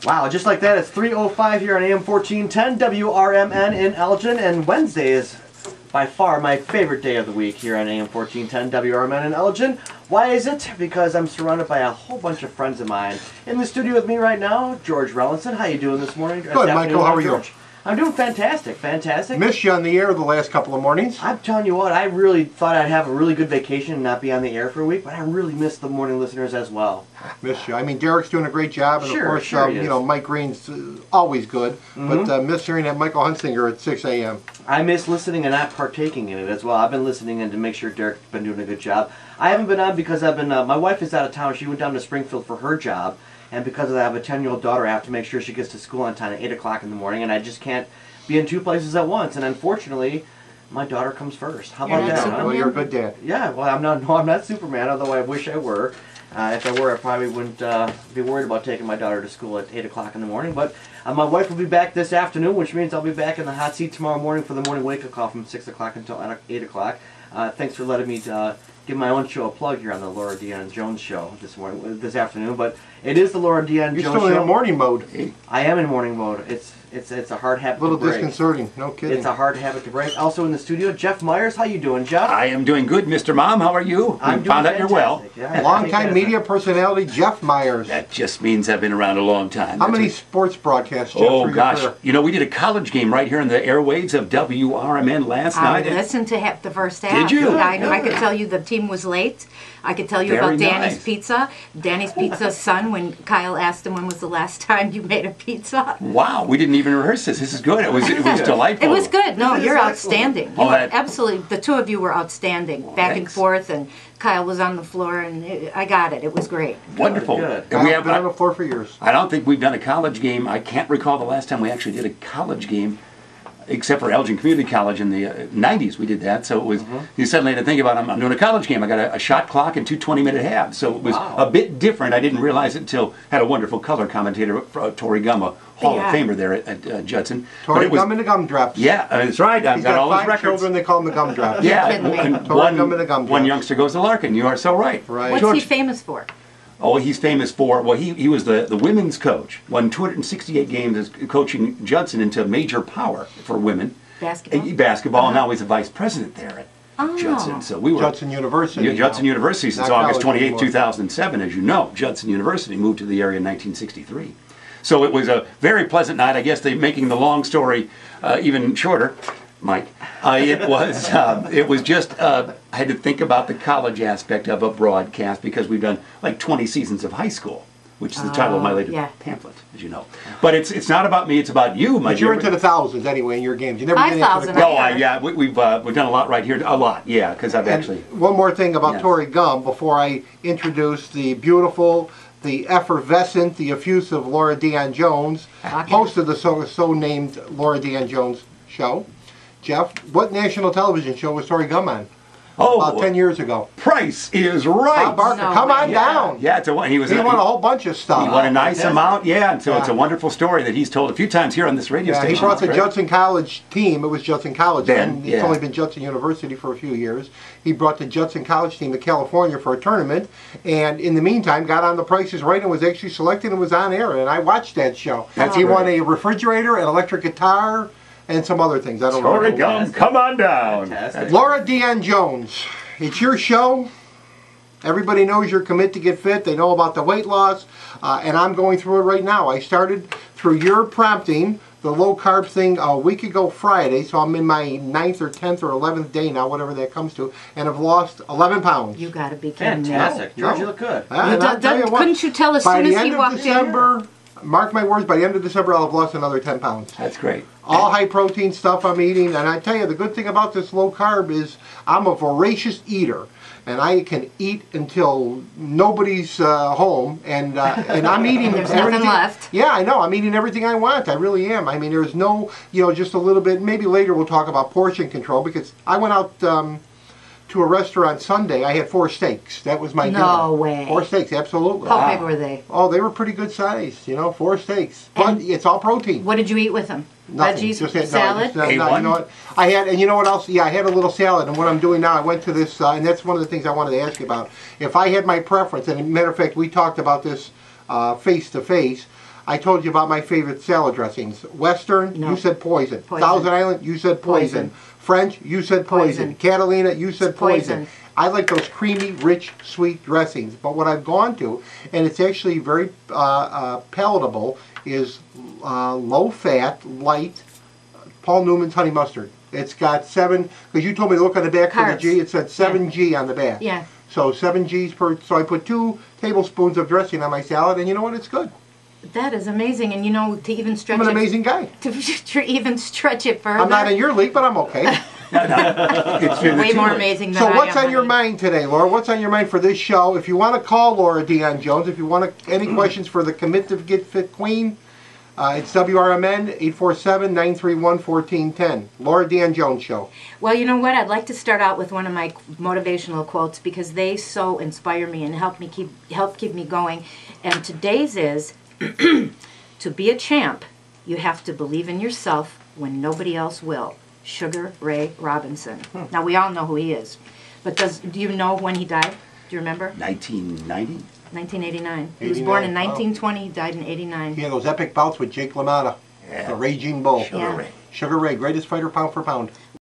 Wow, just like that, it's 3:05 here on AM 1410 WRMN in Elgin, and Wednesday is by far my favorite day of the week here on AM 1410 WRMN in Elgin. Why is it? Because I'm surrounded by a whole bunch of friends of mine. In the studio with me right now, George Rellinson. How you doing this morning? Good, Michael. How are you? I'm doing fantastic, fantastic. Missed you on the air the last couple of mornings. I'm telling you what, I really thought I'd have a really good vacation and not be on the air for a week, but I really missed the morning listeners as well. Missed you. I mean, Derek's doing a great job, and Sure, of course, sure you know, Mike Green's always good, but miss hearing that Michael Hunsinger at 6 a.m. I miss listening and not partaking in it as well. I've been listening in to make sure Derek's been doing a good job. I haven't been on because I've been, my wife is out of town. She went down to Springfield for her job, and because of that, I have a 10-year-old daughter. I have to make sure she gets to school on time at 8 o'clock in the morning, and I just can't be in two places at once, and unfortunately, my daughter comes first. How about that? Well, you're a good dad. Yeah, well, I'm not. No, I'm not Superman. Although I wish I were. If I were, I probably wouldn't be worried about taking my daughter to school at 8 o'clock in the morning. But my wife will be back this afternoon, which means I'll be back in the hot seat tomorrow morning for the morning wake-up call from 6 o'clock until 8 o'clock. Thanks for letting me give my own show a plug here on the Laura Dion-Jones show this afternoon. But it is the Laura Dion-Jones show. You're still in morning mode. I am in morning mode. It's a hard habit to break. A little disconcerting, no kidding. It's a hard habit to break. Also in the studio, Jeff Myers. How you doing, Jeff? I am doing good, Mr. Mom. How are you? I'm doing found out you're well. Yeah, Long-time media personality, Jeff Myers. That just means I've been around a long time. How many sports broadcasts, Jeff? Oh, gosh. You know, we did a college game right here in the airwaves of WRMN last night. I listened to the first half. Did you? I could tell you the team was late. I could tell you Very about Danny's nice. Pizza. Danny's Pizza's son, when Kyle asked him when was the last time you made a pizza. Wow, we didn't even rehearse this. This is good. It was delightful. It was good. No, you're outstanding. Oh, Absolutely. The two of you were outstanding. Back and forth, and Kyle was on the floor, and I got it. It was great. Wonderful. Good. And we have been on the floor for years. I don't think we've done a college game. I can't recall the last time we actually did a college game, except for Elgin Community College in the 90s. We did that. So it was, you suddenly had to think about, I'm doing a college game. I got a shot clock and two 20-minute halves. So it was a bit different. I didn't realize it until had a wonderful color commentator, Tori Gumma, Hall of Famer there at Judson. Tori Gum and the Gumdrops. Yeah, that's right. I've got all those records. Children, they call them the Gumdrops. Yeah, and one youngster goes to Larkin. You are so right. Right. What's he famous for? Oh, he's famous for, well, he was the women's coach. Won 268 games as coaching Judson into major power for women. Basketball? And now he's a vice president there at Judson. So we were Judson University. Judson University since Not August college 28, anymore. 2007. As you know, Judson University moved to the area in 1963. So it was a very pleasant night. I guess making the long story even shorter, Mike. It was just, I had to think about the college aspect of a broadcast because we've done like 20 seasons of high school, which is the title of my latest pamphlet, as you know. But it's not about me, it's about you, my But you're into the thousands anyway in your games. You never get into 5,000. the No, we've done a lot right here, a lot, yeah, because I've actually... One more thing about Tori Gum before I introduce the beautiful, the effervescent, the effusive Laura Dion-Jones, host of the so-named Laura Dion-Jones show. Jeff, what national television show was Tori Gum on? About 10 years ago. Price is Right. Bob Barker, come on down. Yeah, he won a whole bunch of stuff. He won a nice amount, and so it's a wonderful story that he's told a few times here on this radio station. He brought the Judson College team. It was Judson College then. It's yeah. only been Judson University for a few years. He brought the Judson College team to California for a tournament, and in the meantime got on The Price is Right and was actually selected and was on air, and I watched that show. He won a refrigerator, an electric guitar, and some other things. I don't know. Tori Gum, come on down. Laura Dion-Jones, it's your show. Everybody knows you're Commit to Get Fit. They know about the weight loss, and I'm going through it right now. I started through your prompting the low carb thing a week ago Friday, so I'm in my 9th or 10th or 11th day now, whatever that comes to, and I've lost 11 pounds. You got to be kidding me. Fantastic. George, you look good. Couldn't you tell as soon as he walked in? Mark my words, by the end of December I'll have lost another 10 pounds. That's great. All high protein stuff I'm eating, and I tell you, the good thing about this low carb is I'm a voracious eater, and I can eat until nobody's home, and I'm eating There's nothing left. Yeah, I know. I'm eating everything I want. I really am. I mean, there's no, just a little bit. Maybe later we'll talk about portion control, because I went out to a restaurant Sunday. I had 4 steaks. That was my dinner. No way. 4 steaks, absolutely. How big were they? Oh, they were pretty good size. 4 steaks. But it's all protein. What did you eat with them? Nothing. Veggies, Just had, salad? No, you know what? I had, and you know what else? Yeah, I had a little salad, and what I'm doing now, I went to this, and that's one of the things I wanted to ask you about. If I had my preference, and as a matter of fact, we talked about this face to face, I told you about my favorite salad dressings. Western, No. you said poison. Poison. Thousand Island, you said poison. Poison. French, you said poison. Poison. Catalina, you said poison. Poison. I like those creamy, rich, sweet dressings. But what I've gone to, and it's actually very palatable, is low-fat, light Paul Newman's honey mustard. It's got 7, because you told me to look on the back for the Carbs. G, it said 7G on the back. Yeah. So 7 Gs per, so I put 2 tablespoons of dressing on my salad, and you know what, it's good. That is amazing, and you know, to even stretch I'm an it, amazing guy. to even stretch it further. I'm not in your league, but I'm okay. It's way more amazing than So I what's am, on your honey. mind today, Laura? What's on your mind for this show? If you want to call Laura Dion-Jones, if you want any questions for the Commit to Get Fit Queen, it's WRMN 847-931-1410. Laura Dion-Jones Show. Well, you know what? I'd like to start out with one of my motivational quotes because they so inspire me and help keep me going. And today's is, to be a champ, you have to believe in yourself when nobody else will. Sugar Ray Robinson. Now, we all know who he is. But do you know when he died? Do you remember? 1990? 1989. He was born in 89, wow. 1920. He died in 89. He had those epic bouts with Jake LaMotta, Yeah. the Raging Bull. Sugar Yeah. Ray. Sugar Ray, greatest fighter pound for pound.